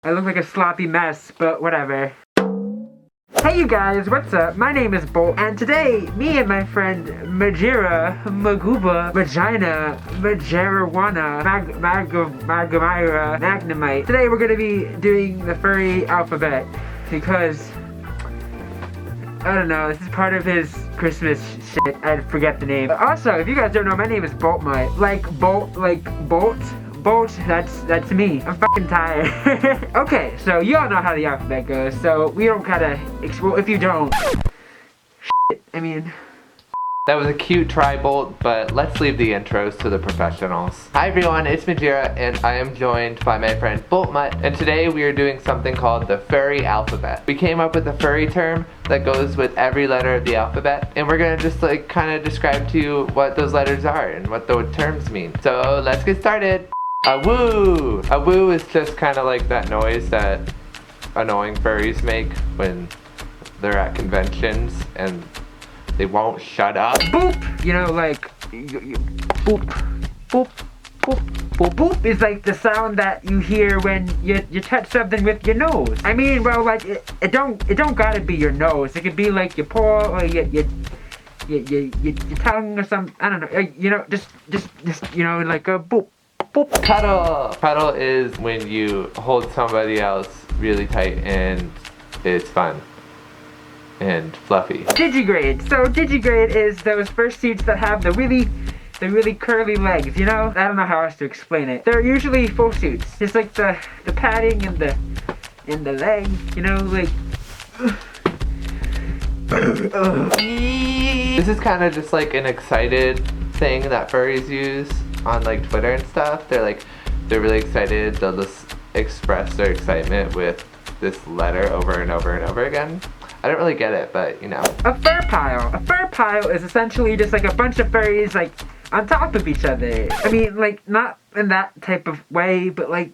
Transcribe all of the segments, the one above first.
I look like a sloppy mess, but whatever. Hey you guys, what's up? My name is Bolt, and today, me and my friend Majira, Maguba, Vagina, Majarawana, Magamira, Magnemite. Today we're gonna be doing the furry alphabet, because, I don't know, this is part of his Christmas shit. I forget the name. Also, if you guys don't know, my name is Boltmite. Bolt, that's me. I'm fucking tired. Okay, so you all know how the alphabet goes, so we don't kinda, well, if you don't, That was a cute try, Bolt, but let's leave the intros to the professionals. Hi everyone, it's Majira, and I am joined by my friend Boltmut, and today we are doing something called the furry alphabet. We came up with a furry term that goes with every letter of the alphabet, and we're gonna just kind of describe to you what those letters are and what those terms mean. So let's get started. A woo! A woo is just kind of like that noise that annoying furries make when they're at conventions and they won't shut up. Boop! You know, like, boop, boop, boop, boop. Boop is like the sound that you hear when you touch something with your nose. I mean, well, like, it don't gotta be your nose. It could be like your paw or your tongue or something. I don't know. You know, just, you know, like a boop. Boop. Cuddle! Cuddle is when you hold somebody else really tight and it's fun and fluffy. Digigrade. So digigrade is those fursuits that have the really curly legs, you know? I don't know how else to explain it. They're usually full suits. It's like the padding in the leg, you know, like. This is kind of just like an excited thing that furries use on like Twitter and stuff. They're really excited. They'll just express their excitement with this letter over and over and over again. I don't really get it, but you know. A fur pile. A fur pile is essentially just like a bunch of furries like on top of each other. I mean, like, not in that type of way, but like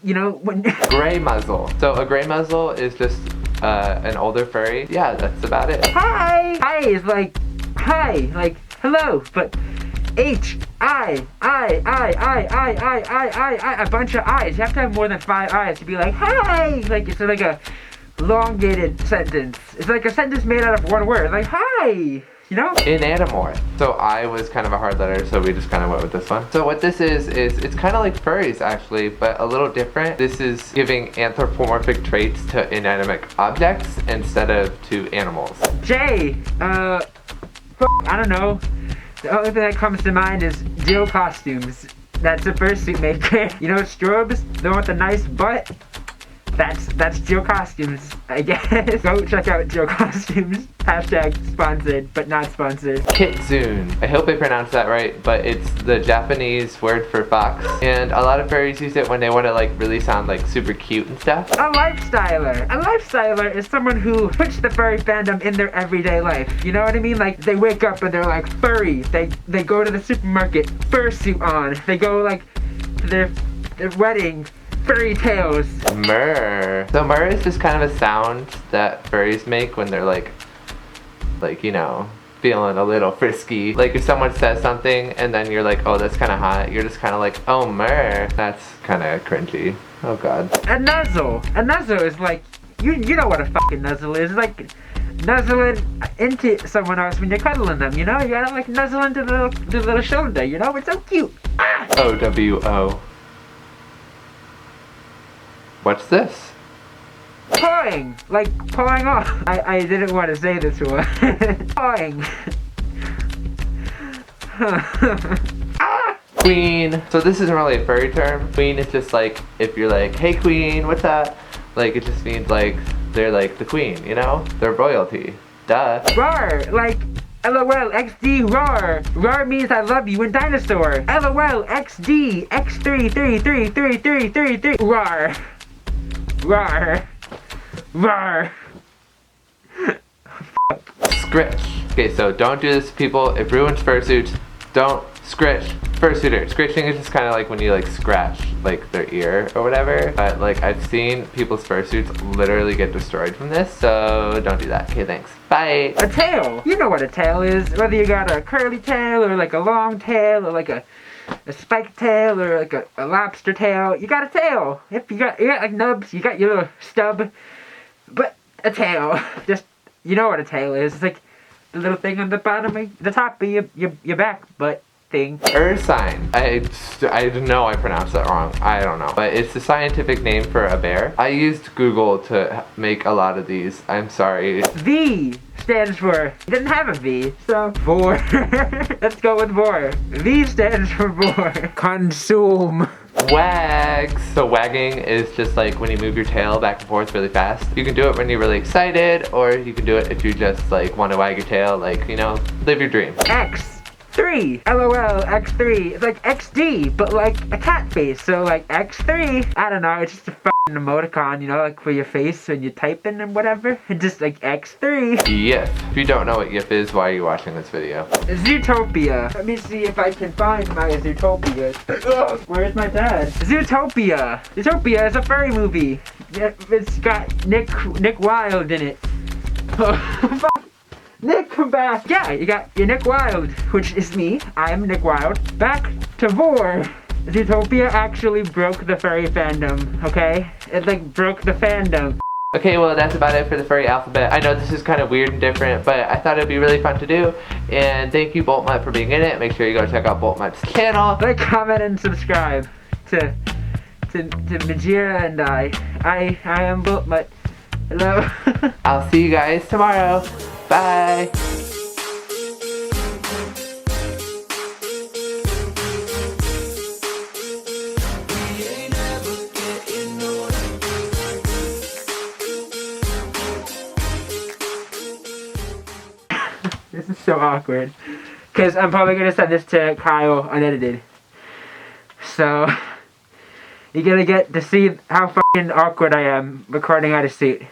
you know, when. Gray muzzle. So a gray muzzle is just an older furry. Yeah, that's about it. Hi! Hi is like hi, like hello, but I, a bunch of I's. You have to have more than 5 I's to be like, hi! Like, it's like a elongated sentence. It's like a sentence made out of one word. Like, hi! You know? Inanimorph. So I was kind of a hard letter, so we just kind of went with this one. So what this is it's kind of like furries actually, but a little different. This is giving anthropomorphic traits to inanimate objects instead of to animals. J, I don't know. The only thing that comes to mind is Jill Costumes. That's a fursuit maker. You know Strobes? The one with the nice butt? That's Jill Costumes, I guess. Go check out Jill Costumes. Hashtag sponsored, but not sponsored. Kitsune. I hope I pronounced that right, but it's the Japanese word for fox. And a lot of furries use it when they want to like really sound like super cute and stuff. A lifestyler. A lifestyler is someone who puts the furry fandom in their everyday life. You know what I mean? Like, they wake up and they're like furry. They go to the supermarket, fursuit on. They go like to their wedding, furry tails. Murr. So murr is just kind of a sound that furries make when they're like, you know, feeling a little frisky. Like if someone says something and then you're like, oh, that's kind of hot. You're just kind of like, oh, murr. That's kind of cringy. Oh, God. A nuzzle. A nuzzle is like, you know what a fucking nuzzle is. It's like nuzzling into someone else when you're cuddling them, you know? You gotta like nuzzle into the little shoulder, you know? It's so cute. Ah! OWO. What's this? Pawing! Like, pawing off. I didn't want to say this one. Pawing. Queen. So this isn't really a furry term. Queen is just like, if you're like, hey queen, what's up? Like, it just means like, they're like the queen, you know? They're royalty. Duh. Rar! Like, LOL, XD, rar. Rar means I love you in dinosaur. LOL, XD, X3333333. Rar. Rar. Rar. Scritch. Okay, so don't do this, people. It ruins fursuits. Don't scritch fursuiter. Scritching is just kind of like when you like scratch like their ear or whatever. But like I've seen people's fursuits literally get destroyed from this, so don't do that. Okay, thanks. Bye. A tail. You know what a tail is. Whether you got a curly tail or like a long tail or like a a spiked tail or like a lobster tail. You got a tail. If you got like nubs, you got your little stub, but a tail. Just you know what a tail is. It's like the little thing on the bottom of the top of your back butt thing. Ursine. I know I pronounced that wrong. I don't know. But it's the scientific name for a bear. I used Google to make a lot of these. I'm sorry. V stands for, it doesn't have a V, so vor. Let's go with vor. V stands for vor. Consume. Wags. So wagging is just like when you move your tail back and forth really fast. You can do it when you're really excited, or you can do it if you just like want to wag your tail, like, you know, live your dream. X3. LOL, X3. It's like XD, but like a cat face. So like X3. I don't know, it's just a fucking emoticon, you know, like for your face when you're typing and whatever. It's just like X3. GIF. If you don't know what GIF is, why are you watching this video? Zootopia. Let me see if I can find my Zootopia. Ugh, where's my dad? Zootopia. Zootopia is a furry movie. Yeah, it's got Nick Wilde in it. Oh, fuck. Nick, come back. Yeah, you got your Nick Wilde, which is me. I'm Nick Wilde. Back to vor. Zootopia actually broke the furry fandom, okay? It like broke the fandom. Okay, well that's about it for the furry alphabet. I know this is kind of weird and different, but I thought it'd be really fun to do. And thank you, Boltmutt, for being in it. Make sure you go check out Boltmutt's channel. Like, comment, and subscribe to Majira and I. I am Boltmutt. Hello. I'll see you guys tomorrow. Bye. This is so awkward. Because I'm probably going to send this to Kyle unedited. So, you're going to get to see how fucking awkward I am recording out of suit.